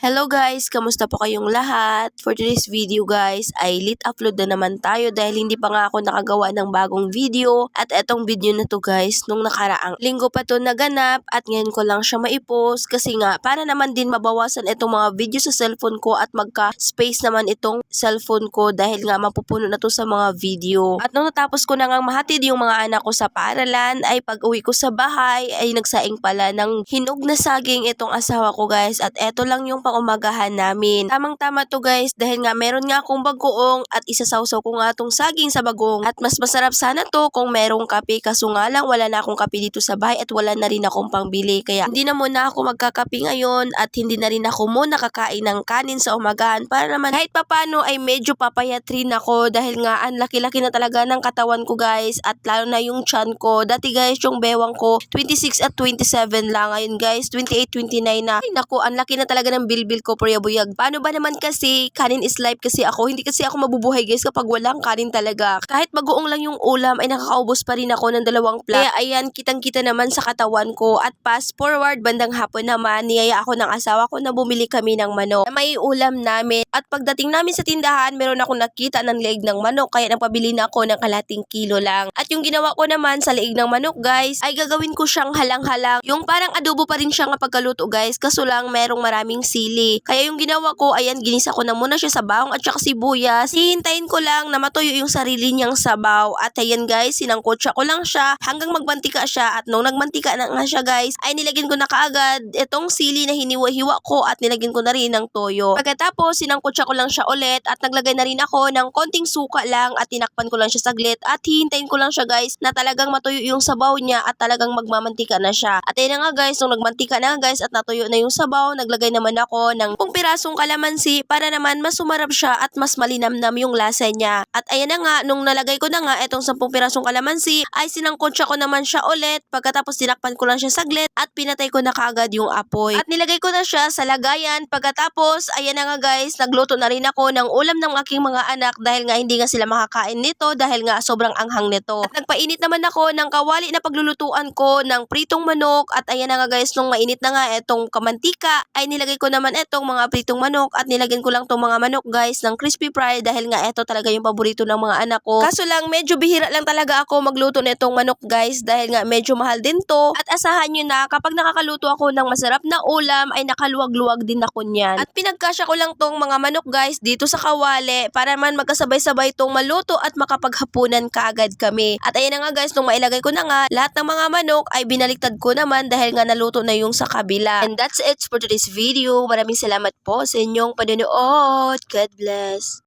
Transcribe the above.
Hello guys, kamusta po kayong lahat? For today's video guys ay lit upload na naman tayo dahil hindi pa nga ako nakagawa ng bagong video at etong video na to guys nung nakaraang linggo pa to naganap at ngayon ko lang siya maipost kasi nga para naman din mabawasan itong mga video sa cellphone ko at magka-space naman itong cellphone ko dahil nga mapupuno na to sa mga video. At nung natapos ko na nga mahatid yung mga anak ko sa paaralan ay pag uwi ko sa bahay ay nagsaing pala ng hinog na saging itong asawa ko guys at eto lang yung pangumagahan namin. Tamang-tama to guys dahil nga meron nga akong bagoong at isasawsaw ko nga tong saging sa bagong at mas masarap sana to kung merong kape kaso nga lang wala na akong kape dito sa bahay at wala na rin akong pangbili kaya hindi na muna ako magkakape ngayon at hindi na rin ako muna kakain ng kanin sa umagahan para naman kahit papano ay medyo papayat rin ako dahil nga ang laki-laki na talaga ng katawan ko guys at lalo na yung tiyan ko. Dati guys yung bewang ko 26 at 27 lang ngayon guys 28, 29 na. Ay naku, ang laki na talaga ng bilbil ko buyag. Paano ba naman kasi kanin is life kasi ako. Hindi kasi ako mabubuhay guys kapag walang kanin talaga. Kahit bagoong lang yung ulam ay nakakaubos pa rin ako ng 2 plat. Kaya ayan kitang-kita naman sa katawan ko at fast forward bandang hapon naman niyaya ako ng asawa ko na bumili kami ng manok na may ulam namin at pagdating namin sa tindahan meron akong nakita ng leeg ng manok kaya napabili na ako ng kalating kilo lang. At yung ginawa ko naman sa leeg ng manok guys ay gagawin ko siyang halang-halang. Yung parang adobo pa rin siya nga pagkaluto guys kaso lang merong maraming sili. Kaya yung ginawa ko ayan ginisa ko na muna siya sa bawang at saka sibuyas. Hihintayin ko lang na matuyo yung sarili niyang sabaw at ayan guys sinangkotsa ko lang siya hanggang magmantika siya at nung nagmantika na nga siya guys ay nilagyan ko na kaagad itong sili na hiniwa-hiwa ko at nilagyan ko na rin ng toyo. Pagkatapos sinangkotsa ko lang siya ulit at naglagay na rin ako ng konting suka lang at tinakpan ko lang siya saglit at hihintayin ko lang siya guys na talagang matuyo yung sabaw niya at talagang magmamantika na siya. At ayun na nga guys nung nagmantika na nga guys at natuyo na yung sabaw naglagay naman ako ng pirasong kalamansi para naman mas sumarap siya at mas malinamnam yung lasa niya. At ayan na nga nung nalagay ko na nga itong 10 pirasong kalamansi ay sinangkotsa ko naman siya ulit pagkatapos tinakpan ko lang siya saglit at pinatay ko na kaagad yung apoy. At nilagay ko na siya sa lagayan pagkatapos ayan na nga guys nagluto na rin ako ng ulam ng aking mga anak dahil nga hindi nga sila makakain nito dahil nga sobrang anghang nito. At nagpainit naman ako ng kawali na paglulutuan ko ng pritong manok at ayan na nga guys nung mainit na nga itong kamantika ay nilagay ko naman itong mga pritong manok at nilagyan ko lang tong mga manok guys ng crispy fry dahil nga ito talaga yung paborito ng mga anak ko. Kaso lang medyo bihira lang talaga ako magluto nitong manok guys dahil nga medyo mahal din to at asahan nyo na kapag nakakaluto ako ng masarap na ulam ay nakaluwag-luwag din ako niyan. At pinagkasya ko lang tong mga manok guys dito sa kawali para man magkasabay-sabay tong maluto at makapaghapunan kaagad kami. At ayan na nga guys nung mailagay ko na nga lahat ng mga manok ay binaliktad ko naman dahil nga naluto na yung sa kabila. And that's it for today's video. Maraming salamat po sa inyong panonood. God bless.